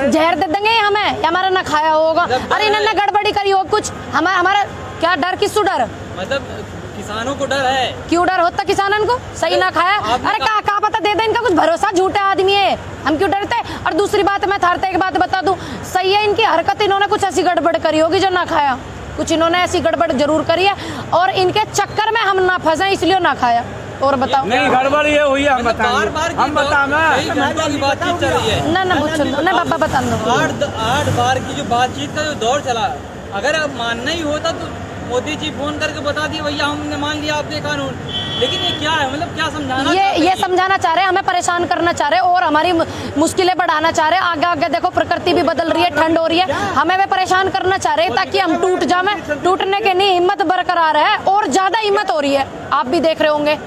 जहर दे देंगे हमें, या हमारा ना खाया होगा। अरे इन्होंने गड़बड़ी करी हो कुछ, हमारा क्या डर, किसको डर? मतलब किसानों को डर है। क्यों डर होता किसानों को? सही ना खाया, अरे क्या पता दे दे, इनका कुछ भरोसा, झूठे आदमी है, हम क्यों डरते? और दूसरी बात मैं थारते एक बात बता दूं, सही है इनकी हरकत, इन्होंने कुछ ऐसी गड़बड़ करी होगी जो ना खाया, कुछ इन्होंने ऐसी गड़बड़ जरूर करी है और इनके चक्कर में हम ना फंसे इसलिए ना खाया। और बताओ नहीं गड़बड़ी ये हुई है, हम बताएं बातचीत चल रही है ना बाबा बता दो। 8 बार की जो बातचीत का जो दौर चला, अगर अब मानना ही होता तो मोदी जी फोन करके बता दिए भैया हमने मान लिया आपके कानून, लेकिन ये क्या है, मतलब क्या समझाना? ये समझाना चाह रहे हैं, हमें परेशान करना चाह रहे हैं और हमारी मुश्किलें बढ़ाना चाह रहे हैं। आगे आगे देखो प्रकृति भी बदल रही है, ठंड हो रही है, हमें वे परेशान करना चाह रहे हैं ताकि हम टूट जाए। टूटने के नहीं, हिम्मत बरकरार है और ज्यादा हिम्मत हो रही है, आप भी देख रहे होंगे।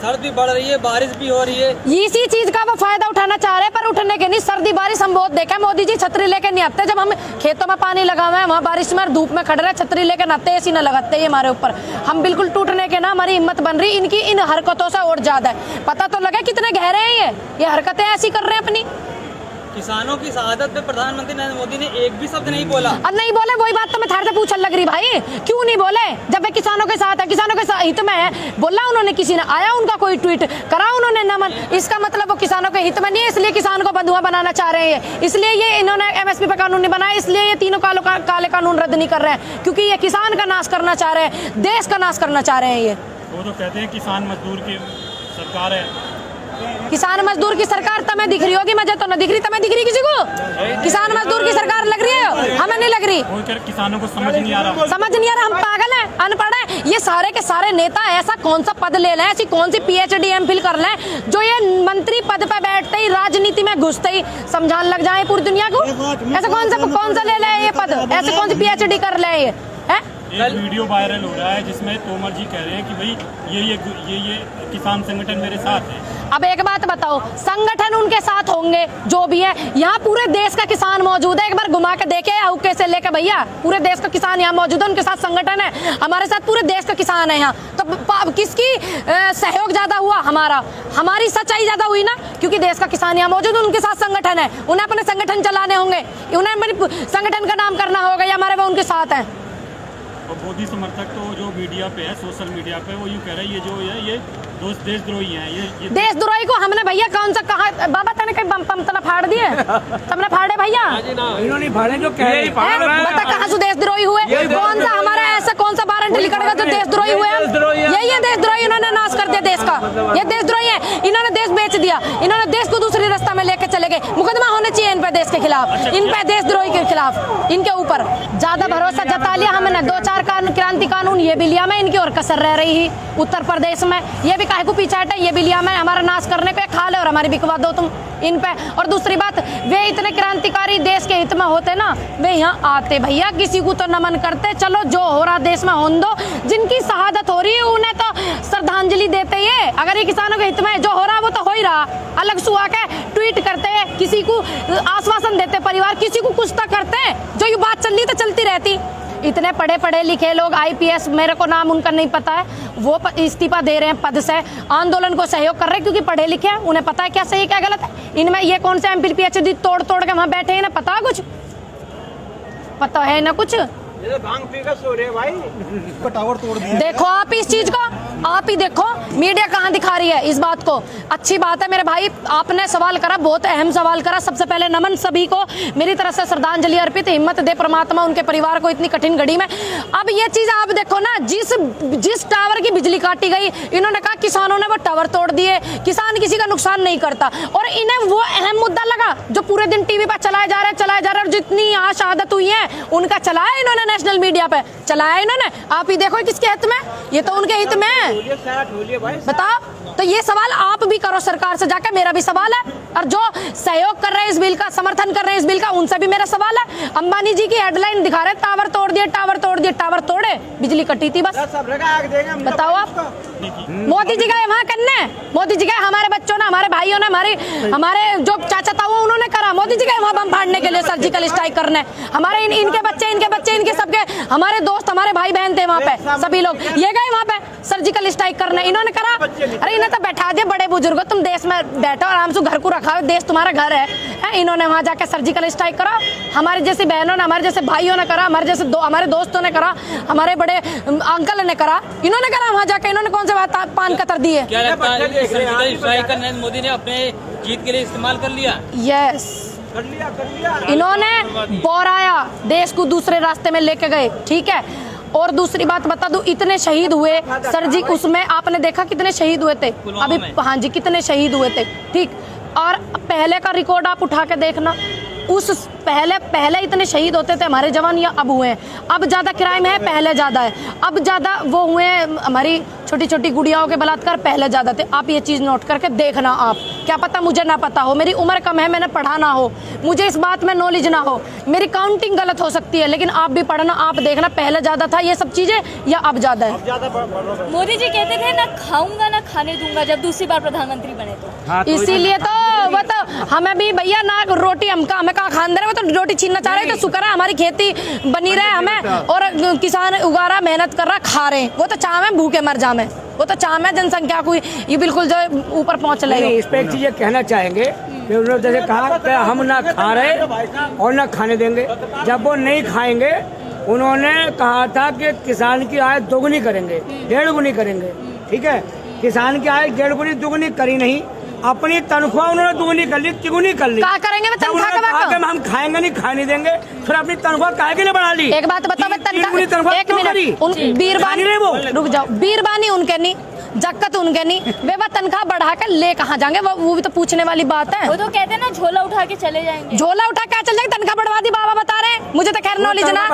सर्दी बढ़ रही है, बारिश भी हो रही है, इसी चीज का वो फायदा उठाना चाह रहे हैं, पर उठने के नहीं। सर्दी बारिश हम बहुत देखा, मोदी जी छतरी लेके नहीं आते, जब हम खेतों में पानी लगा हुआ है वहाँ बारिश में धूप में खड़े रहे, छतरी लेके नहाते, ऐसी न लगाते ये हमारे ऊपर। हम बिल्कुल टूटने के ना, हमारी हिम्मत बन रही इनकी इन हरकतों से और ज्यादा है। पता तो लगे कितने गहरे हैं ये हरकतें ऐसी कर रहे हैं अपनी। किसानों की शहादत पे प्रधानमंत्री नरेंद्र मोदी ने एक भी शब्द नहीं बोला। अब नहीं बोले, वही बात तो मैं थारे से पूछने लग रही भाई, क्यों नहीं बोले जब वे किसानों के साथ है, किसानों के हित में है? बोला उन्होंने, किसी ने आया उनका कोई ट्वीट करा उन्होंने नमन? इसका मतलब वो किसानों के हित में नहीं है, इसलिए किसान को बंधुआ बनाना चाह रहे हैं, इसलिए ये इन्होंने MSP पे कानून नहीं बनाया, इसलिए ये तीनों काले कानून रद्द नहीं कर रहे हैं, क्योंकि ये किसान का नाश करना चाह रहे हैं, देश का नाश करना चाह रहे हैं। ये वो तो कहते हैं किसान मजदूर की सरकार है, किसान मजदूर की सरकार तुम्हें दिख रही होगी, मुझे तो न दिख रही, तुम्हें दिख रही किसी को? किसान मजदूर की सरकार लग रही है, हमें नहीं लग रही। किसानों को समझ नहीं आ रहा, हम पागल हैं, अनपढ़ हैं? ये सारे के सारे नेता ऐसा कौन सा पद ले लें, ऐसी कौन सी PhD MPhil कर लें जो ये मंत्री पद पे बैठते ही राजनीति में घुसते ही समझाने लग जाए पूरी दुनिया को? ऐसा कौन सा ले ले ये पद, ऐसे कौन सी PhD कर ले ये? एक वीडियो वायरल हो रहा है जिसमें तोमर जी कह रहे हैं कि भाई ये किसान संगठन मेरे साथ है। अब एक बात बताओ, संगठन उनके साथ होंगे जो भी है, यहाँ पूरे देश का किसान मौजूद है, एक बार घुमा के देखे हुक्के से लेके भैया, पूरे देश का किसान यहाँ मौजूद है, उनके साथ संगठन है, हमारे साथ पूरे देश का किसान है यहाँ। तो किसकी सहयोग ज्यादा हुआ? हमारी सच्चाई ज्यादा हुई ना, क्योंकि देश का किसान यहाँ मौजूद है, उनके साथ संगठन है, उन्हें अपने संगठन चलाने होंगे, उन्हें संगठन का नाम करना होगा, या हमारे वो उनके साथ है। और मोदी समर्थक तो जो मीडिया पे है, सोशल मीडिया पे, वो यूँ कह रहे हैं ये जो है ये देशद्रोही हैं। ये देशद्रोही को हमने भैया कौन सा कहा? बाबा तने कहीं बम तना फाड़ दिए? तुमने फाड़े भैया? इन्होंने फाड़े, जो कह रहे हैं बता कहाँ से देशद्रोही हुए? कौन सा हमारा ऐसा कौन सा वारंट निकलेगा जो देशद्रोही हुए? यही है देशद्रोही, इन्होंने नाश कर दिया देश का, ये देशद्रोही है, इन्होंने देश बेच दिया, इन्होंने देश को दूसरी रास्ता में लेके चले गए। मुकदमा होना चाहिए इन पे, देश के खिलाफ, इन पे देशद्रोही के खिलाफ, इनके ऊपर ज्यादा भरोसा जता लिया हमने। 2-4 क्रांति कानून ये भी लिया मैं, इनकी और कसर रह रही ही उत्तर प्रदेश में, ये भी काहे को पीछे हटे, ये भी लिया मैं, हमारा नाश करने पे खा ले और हमारी बिकवा दो तुम इन पे। और दूसरी बात, वे इतने क्रांतिकारी देश के हित में होते ना, वे यहाँ आते भैया, किसी को तो नमन करते, चलो जो हो रहा देश में होने दो, जिनकी शहादत हो रही है उन्हें तो श्रद्धांजलि देते ही। अगर ये किसानों के हित में जो हो रहा वो तो हो ही रहा, अलग सुहा के ट्वीट करते हैं, किसी को आश्वासन देते परिवार, किसी को कुछ तो करते हैं, जो ये बात चल रही तो चलती रहती। इतने पढ़े लिखे लोग, IPS, मेरे को नाम उनका नहीं पता है, वो इस्तीफा दे रहे हैं पद से, आंदोलन को सहयोग कर रहे हैं क्योंकि पढ़े लिखे हैं, उन्हें पता है क्या सही क्या गलत है। इनमें ये कौन से MPhil PhD तोड़ के वहां बैठे हैं, ना पता है कुछ, पता है ना कुछ। भांग पीकर सो रहे भाई, इसको टावर तोड़ दिया। देखो आप इस चीज को, आप ही देखो मीडिया कहाँ दिखा रही है इस बात को। अच्छी बात है मेरे भाई, आपने सवाल करा, बहुत अहम सवाल करा। सबसे पहले नमन सभी को, मेरी तरफ से श्रद्धांजलि अर्पित, हिम्मत दे परमात्मा उनके परिवार को इतनी कठिन घड़ी में। अब ये चीज आप देखो ना, जिस टावर की बिजली काटी गई, इन्होंने कहा किसानों ने वो टावर तोड़ दिए, किसान किसी का नुकसान नहीं करता, और इन्हें वो अहम मुद्दा लगा जो पूरे दिन टीवी पर चलाए जा रहे और जितनी यहाँ शहादत हुई है उनका चलाया इन्होंने, नेशनल मीडिया पे चलाया इन्होंने। आप ही देखो किसके हित में, ये तो उनके हित में है। बताओ, तो ये सवाल आप भी करो सरकार से जाकर, मेरा भी सवाल है, और जो सहयोग कर रहे हैं इस बिल का, समर्थन कर रहे हैं इस बिल का, उनसे भी मेरा सवाल है। अंबानी जी की हेडलाइन दिखा रहे, टावर तोड़ दिए, टावर तोड़े, बिजली कटी थी बस। बताओ आप, मोदी जी गए वहां करने, मोदी जी गए, हमारे बच्चों ने, हमारे भाइयों ने, हमारे जो चाचा था वो उन्होंने करा, मोदी जी गए वहां बम फाड़ने के लिए, सर्जिकल स्ट्राइक करने, हमारे इनके बच्चे इनके सबके हमारे दोस्त हमारे भाई बहन थे वहाँ पे, सभी लोग ये गए वहाँ पे सर्जिकल स्ट्राइक करने, इन्होंने करा। अरे इन्हें तो बैठा दिया, बड़े बुजुर्गो तुम देश में बैठो आराम से, घर को रखा हो, देश तुम्हारा घर है। इन्होंने वहाँ जाके सर्जिकल स्ट्राइक करा, हमारी जैसी बहनों ने, हमारे जैसे भाइयों ने करा, हमारे जैसे हमारे दोस्तों ने करा, हमारे बड़े अंकल ने करा, इन्होंने करा वहाँ जाके। इन्होंने कौन से बात पान कतर दिए? क्या लगता है सर्जिकल स्ट्राइक का नरेंद्र मोदी ने अपने जीत के लिए इस्तेमाल कर लिया? यस, कर लिया। इन्होंने बोराया, देश को दूसरे रास्ते में लेके गए, ठीक है। और दूसरी बात बता दूं, इतने शहीद हुए सर्जिक, उसमें आपने देखा कितने शहीद हुए थे अभी? हाँ जी, कितने शहीद हुए थे, ठीक। और पहले का रिकॉर्ड आप उठा के देखना, उस पहले इतने शहीद होते थे हमारे जवान या अब हुए हैं? अब ज्यादा क्राइम है, पहले ज्यादा है। अब ज्यादा वो हुए हमारी छोटी छोटी गुड़ियाओं के बलात्कार, पहले ज्यादा थे। आप ये चीज नोट करके देखना। आप क्या पता मुझे ना पता हो, मेरी उम्र कम है, मैंने पढ़ा ना हो, मुझे इस बात में नॉलेज ना हो, मेरी काउंटिंग गलत हो सकती है, लेकिन आप भी पढ़ना, आप देखना पहले ज्यादा था ये सब चीजें या अब ज्यादा है। मोदी जी कहते थे ना खाऊंगा ना खाने दूंगा जब दूसरी बार प्रधानमंत्री बने तो, इसीलिए तो वो तो हमें भी भैया ना रोटी हमें कहाँ खान दे रहे, वो तो रोटी छीनना चाह रहे, तो शुक्र है हमारी खेती बनी रहे हमें, और किसान उगा रहा, मेहनत कर रहा, खा रहे। वो तो चाह में भूखे मर जामे, वो तो चाह में जनसंख्या को ये बिल्कुल जो ऊपर पहुंच रही है। इस पे एक चीज ये कहना चाहेंगे कि उन्होंने जैसे कहा कि हम ना खा रहे और ना खाने देंगे, जब वो नहीं खाएंगे उन्होंने कहा था कि किसान की आय दोगुनी करेंगे, 1.5 गुनी करेंगे, ठीक है। किसान की आय 1.5 गुनी दोगुनी करी नहीं, अपनी तनख्वाह उन्होंने दोगुनी कर ली, तिगुनी कर ली। क्या करेंगे? हम खाएंगे नहीं, खाने देंगे, फिर अपनी तनख्वाह काहे के लिए बढ़ा ली? एक बात बताओ, तनख्वाह एक मिनट, रुक जाओ, बीरबानी उनके नहीं, जक्कत उनके नहीं, वे बात तनख्वाह बढ़ा कर ले कहाँ जाएंगे? वो भी तो पूछने वाली बात है। वो तो कहते हैं ना झोला उठा के चले जाएंगे। झोला उठा के चल जाएंगे, तनख्वाह बढ़वा दी बाबा बता रहे हैं, मुझे तो खैर नॉलेज ना,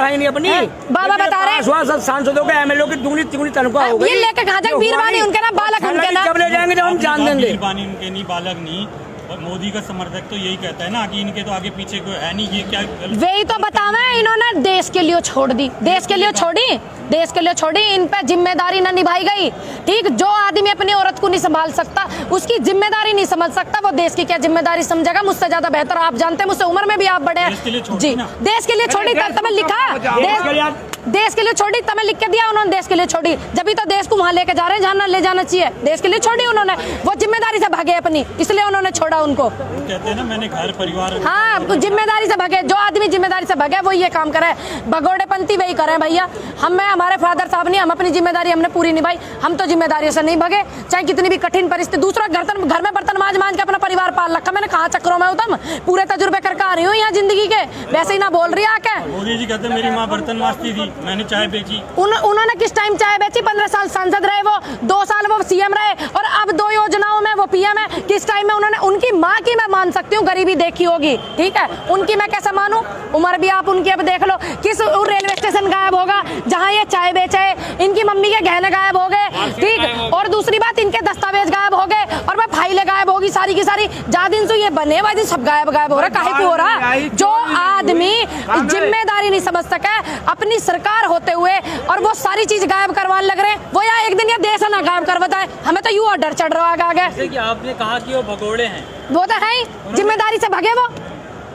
बाबा बता रहे हैं। सब सांसदों के एमएलए की दुगनी तिगुनी तनख्वाह हो गई, ये लेके कहाँ जाएंगे? बीरबानी उनके ना, बालक उनके ना, जब ले जाएंगे जब हम जान देंगे। बीरबानी उनके नहीं, बालक नहीं। और मोदी का समर्थक तो यही कहता है ना कि इनके तो आगे पीछे कोई है नहीं, ये क्या? वही तो बतावे, इन्होंने देश के लिए छोड़ दी, देश के लिए छोड़ी, देश के लिए छोड़ी, इन पे जिम्मेदारी न निभाई गई, ठीक। जो आदमी अपनी औरत को नहीं संभाल सकता, उसकी जिम्मेदारी नहीं समझ सकता, वो देश की क्या जिम्मेदारी समझेगा? मुझसे ज्यादा बेहतर आप जानते हैं, मुझसे उम्र में भी आप बड़े हैं जी। देश के लिए छोड़ी, तब लिखा देश के लिए छोड़ी, तब लिख के दिया उन्होंने, देश के लिए छोड़ी, जब तो देश को वहाँ लेके जा रहे हैं जहाँ ले जाना चाहिए। देश के लिए छोड़ी उन्होंने, वो जिम्मेदारी से भागे अपनी, इसलिए उन्होंने छोड़ा उनको। कहते हैं ना मैंने घर परिवार, हाँ, जिम्मेदारी से भागे, जो आदमी जिम्मेदारी से भागे वो ये काम करे, भगोड़ेपंथी वही करे भैया। हमारे फादर साहब ने, हम अपनी जिम्मेदारी हमने पूरी निभाई, हम तो जिम्मेदारी से नहीं भागे, चाहे कितनी भी कठिन परिस्थिति। दूसरा घर में बर्तन मांज के अपना परिवार पाल रखा, मैंने कहा चक्रों में उतम पूरे तजुर्बे करके आ रही हूँ यहाँ जिंदगी के, वैसे ही ना बोल रही आके। मोदी जी कहते मेरी माँ बर्तन मांजती थी, मैंने चाय बेची। उन्होंने किस टाइम चाय बेची? 15 साल सांसद रहे, वो 2 साल वो सीएम रहे, और अब 2 योजनाओं में वो पीएम है। किस टाइम में उन्होंने, उनकी माँ की मैं मान सकती हूँ, गरीबी देखी होगी, ठीक है, उनकी मैं कैसे मानूं? उम्र भी आप उनकी अब देख लो, किस रेलवे स्टेशन गायब होगा जहाँ ये चाय बेचे, इनकी मम्मी के गहने गायब हो गए, ठीक। और दूसरी बात, इनके दस्तावेज गायब हो गए, और वह फाइलें गायब होगी सारी की सारी, जादिन से ये बने वादी सब गायब हो रहा, काहे को हो रहा? जो आदमी जिम्मेदारी नहीं समझ सके अपनी सरकार होते हुए, और वो सारी चीज गायब करवाने लग रहे हैं, वो या एक दिन ये देश ना गायब कर बताए, हमें तो यूं डर चढ़ रहा है आगे। जैसे कि आपने कहा कि वो भगोड़े हैं, वो तो है ही, जिम्मेदारी से भगे वो।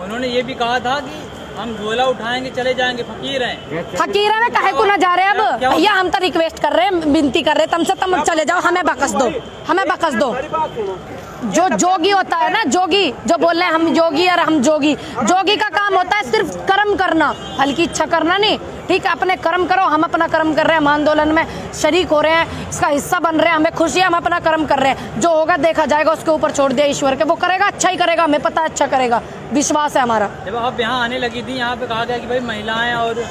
उन्होंने ये भी कहा था कि हम झोला उठाएंगे चले जाएंगे, फकीर हैं। फकीर में काहे को ना जा रहे? अब भैया हम तो रिक्वेस्ट कर रहे हैं, विनती कर रहे हैं, तुमसे तुम चले जाओ, हमें बकस दो, हमें बकस दो। जो जोगी होता है ना, जोगी जो बोल रहे हैं हम योगी और हम जोगी, जोगी का काम होता है सिर्फ कर्म करना, हल्की इच्छा करना नहीं, ठीक है। अपने कर्म करो, हम अपना कर्म कर रहे हैं, हम आंदोलन में शरीक हो रहे हैं, इसका हिस्सा बन रहे हैं, हमें खुशी है, हम अपना कर्म कर रहे हैं, जो होगा देखा जाएगा, उसके ऊपर छोड़ दिया ईश्वर के, वो करेगा, अच्छा ही करेगा, हमें पता है अच्छा करेगा, विश्वास है हमारा। जब आप यहाँ आने लगी थी, यहाँ पे कहा गया कि भाई महिलाएं और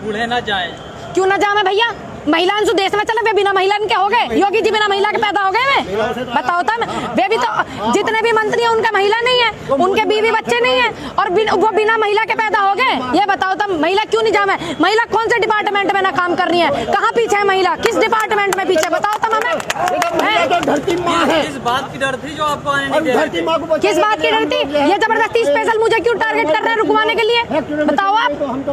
बूढ़े ना जाएं, क्यों ना जाए भैया? महिलाएं जो देश में चले, वे बिना महिला के हो गए? योगी जी बिना महिला के पैदा हो गए? मैं बताओ तब, वे भी तो जितने भी मंत्री हैं उनका महिला नहीं है, उनके बीवी बच्चे नहीं है, और वो बिना महिला के पैदा हो गए। ये बताओ तब, महिला क्यों नहीं जाए? महिला कौन से डिपार्टमेंट में ना काम कर रही है? कहाँ पीछे है महिला? किस डिपार्टमेंट में पीछे? बताओ तब हमें। धरती माँ है, किस बात की डर थी जो आपको आने नहीं दे रहे थे? किस बात की डर थी? ये जबरदस्ती स्पेशल मुझे क्यों टारगेट कर रहे हैं रुकवाने के लिए? बताओ आप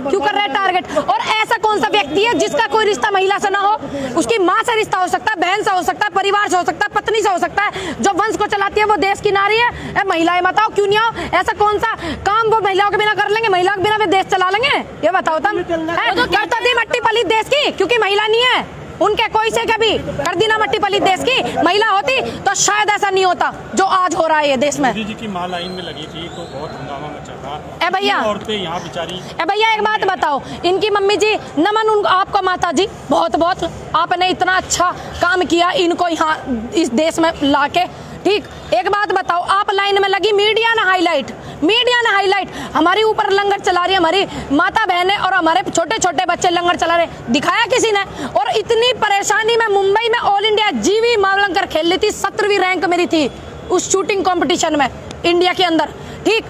क्यों कर रहे हैं टारगेट? और ऐसा कौन सा व्यक्ति है जिसका कोई रिश्ता महिला से ना हो? उसकी माँ से रिश्ता हो सकता है, बहन से हो सकता है, परिवार से हो सकता है, पत्नी से हो सकता है, जो वंश को चलाती है वो देश की नारी है। महिलाएं बताओ क्यों नहीं आओ? ऐसा कौन सा काम वो महिलाओं के बिना कर लेंगे? महिला के बिना वे देश चला लेंगे? ये बताओ तुम। तो करता थी मट्टी पलीत देश की, क्योंकि महिला नहीं है उनके कोई से कभी कर दी ना मट्टी पलीत देश की। महिला होती तो शायद ऐसा नहीं होता जो आज हो रहा है ये देश में। मोदी जी की मां लाइन में लगी थी तो बहुत हंगामा मचा था। ए भैया, औरतें यहाँ बेचारी। ए भैया एक बात बताओ, इनकी मम्मी जी नमन उन आपको माता जी, बहुत बहुत आपने इतना अच्छा काम किया इनको यहाँ इस देश में लाके। ठीक, एक बात बताओ, आप लाइन में लगी, मीडिया ने हाईलाइट हमारी ऊपर लंगर चला रही है, हमारी माता बहनें और हमारे छोटे छोटे बच्चे लंगर चला रहे, दिखाया किसी ने? और इतनी परेशानी में मुंबई में ऑल इंडिया जीवी मावलंकर खेल रही थी, 17वीं रैंक मेरी थी उस शूटिंग कंपटीशन में इंडिया के अंदर। ठीक,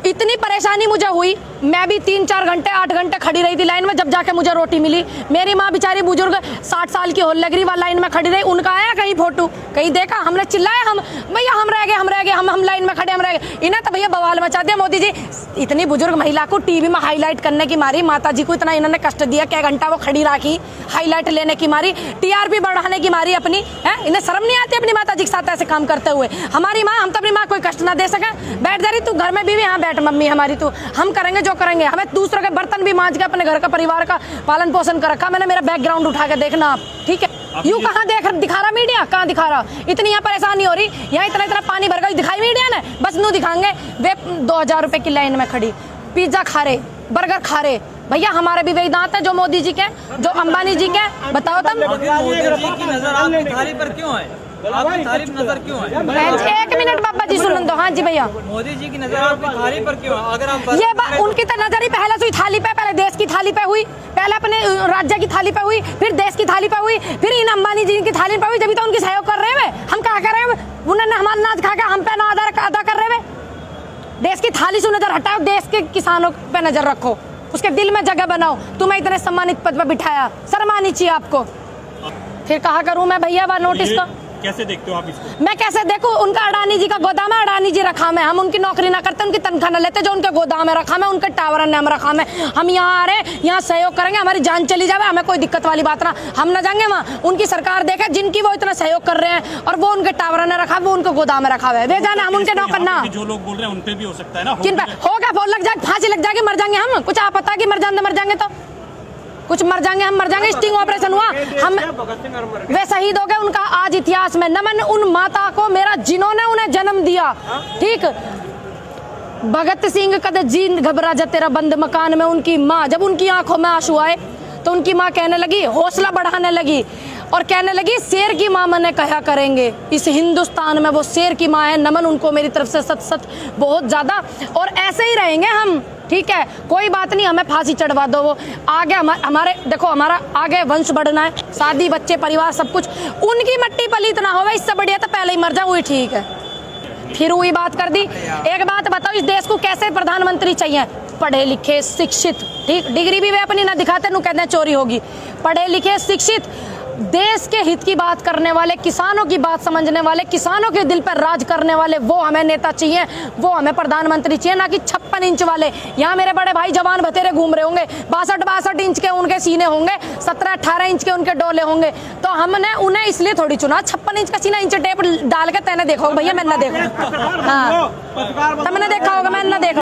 इतनी परेशानी मुझे हुई, मैं भी 3-4 घंटे 8 घंटे खड़ी रही थी लाइन में, जब जाके मुझे रोटी मिली। मेरी माँ बेचारी बुजुर्ग 60 साल की हो लग रही, वह लाइन में खड़ी रही, उनका आया कहीं फोटो, कहीं देखा? हमने चिल्लाया, हम भैया हम रह गए, हम लाइन में खड़े, हम रह गए। इन्हें तो भैया बवाल मचा दिया मोदी जी। इतनी बुजुर्ग महिला को टीवी में हाईलाइट करने की मारी, माता जी को इतना इन्होंने कष्ट दिया, क्या घंटा वो खड़ी रखी हाईलाइट लेने की मारी, टीआरपी बढ़ाने की मारी अपनी है। इन्हें शर्म नहीं आती अपनी माता जी के साथ ऐसे काम करते हुए? हमारी माँ, हम तो अपनी माँ कोई कष्ट ना दे सके। बैठ जा रही तू घर में बीवी, हाँ बैठ मम्मी हमारी, तू हम करेंगे जो करेंगे। हमें दूसरों के बर्तन भी मांज के अपने घर का परिवार का पालन पोषण कर रखा। मैंने मेरा बैकग्राउंड उठा के देखना आप, ठीक है? यूं कहाँ दिखा रहा मीडिया, कहाँ दिखा रहा? इतनी यहाँ परेशानी हो रही, यहाँ इतना पानी भर गई, दिखाई मीडिया ने? बस नू दिखाएंगे वे 2000 रुपए की लाइन में खड़ी, पिज्जा खा रहे, बर्गर खा रहे। भैया हमारे भी वही दांत है जो मोदी जी के, जो अंबानी जी के। बताओ तुम, मोदी जी की नजर आपकी थाली पर क्यों है? आपकी तारीफ नजर क्यों है? 1 मिनट बाबा जी सुन दो। हाँ जी भैया, मोदी जी की नजर आपकी थाली पर क्यों है? अगर आप ये बात उनकी तो नजर ही पहले से थाली पे, पहले देश की थाली पे हुई, पहले अपने राज्य की थाली पे हुई, फिर देश की थाली पे हुई, फिर इन अंबानी जी की थाली पे हुई। जब तो उनकी सहयोग कर रहे हैं, हम क्या कर रहे हैं? उन्होंने हमारा नाच खा के हम पे ना अदा कर रहे हैं। देश की थाली से नजर हटाओ, देश के किसानों पे नजर रखो, उसके दिल में जगह बनाओ। तुम्हें इतने सम्मानित पद पर बिठाया, शर्म आनी चाहिए आपको। फिर कहा करूं मैं भैया बा नोटिस का? कैसे देखते हो आप इसको? मैं कैसे देखूं? उनका अडानी जी का गोदाम है, अडानी जी रखा में, हम उनकी नौकरी ना करते, उनकी तनख्वाह ना लेते, जो उनके गोदाम में रखा में, उनके टावर ने हम रखा में। हम यहाँ आ रहे हैं, यहाँ सहयोग करेंगे, हमारी जान चली जाए हमें कोई दिक्कत वाली बात ना, हम ना जाएंगे वहाँ। उनकी सरकार देखे जिनकी वो इतना सहयोग कर रहे हैं और वो उनके टावर ने रखा, वो उनके गोदाम में रखा हुआ है, वे जाने, हम उनके नौकर ना। जो लोग बोल रहे हैं उन पे भी हो सकता है ना? किन पे होगा? फोन लग जाए, फांसी लग जाएगी, मर जाएंगे हम। कुछ आप पता कि मर जाएंगे तो कुछ मर जाएंगे, हम मर जाएंगे। स्टिंग ऑपरेशन हुआ, हम वे शहीद हो गए। उनका आज इतिहास में नमन उन माता को मेरा जिन्होंने उन्हें जन्म दिया। ठीक, भगत सिंह कद जीन घबरा जा तेरा बंद मकान में। उनकी माँ, जब उनकी आंखों में आंसू आए तो उनकी माँ कहने लगी, हौसला बढ़ाने लगी और कहने लगी, शेर की माँ मैंने कहा करेंगे। इस हिंदुस्तान में वो शेर की माँ है। नमन उनको मेरी तरफ से सच बहुत ज्यादा, और ऐसे ही रहेंगे हम। ठीक है, कोई बात नहीं, हमें फांसी चढ़वा दो। वो आगे हमारे देखो, हमारा आगे वंश बढ़ना है, शादी बच्चे परिवार सब कुछ। उनकी मट्टी पलीत ना हो, इससे बढ़िया तो पहले ही मर जाओ, वही ठीक है। फिर वही बात कर दी। एक बात बताओ, इस देश को कैसे प्रधानमंत्री चाहिए? पढ़े लिखे शिक्षित, ठीक, डिग्री भी वे अपनी ना दिखाते, नु कहते हैं चोरी होगी। पढ़े लिखे शिक्षित, देश के हित की बात करने वाले, किसानों की बात समझने वाले, किसानों के दिल पर राज करने वाले, वो हमें नेता चाहिए, वो हमें प्रधानमंत्री चाहिए, ना कि 56 इंच वाले। यहाँ मेरे बड़े भाई जवान बतेरे घूम रहे होंगे, 62 इंच के उनके सीने होंगे, 17-18 इंच के उनके डोले होंगे। तो हमने उन्हें इसलिए थोड़ी चुना, 56 इंच का सीना, इंच टेप डाल के तैने देखा होगा भैया, मैंने देखा। हाँ, तुमने देखा होगा, मैंने देखा।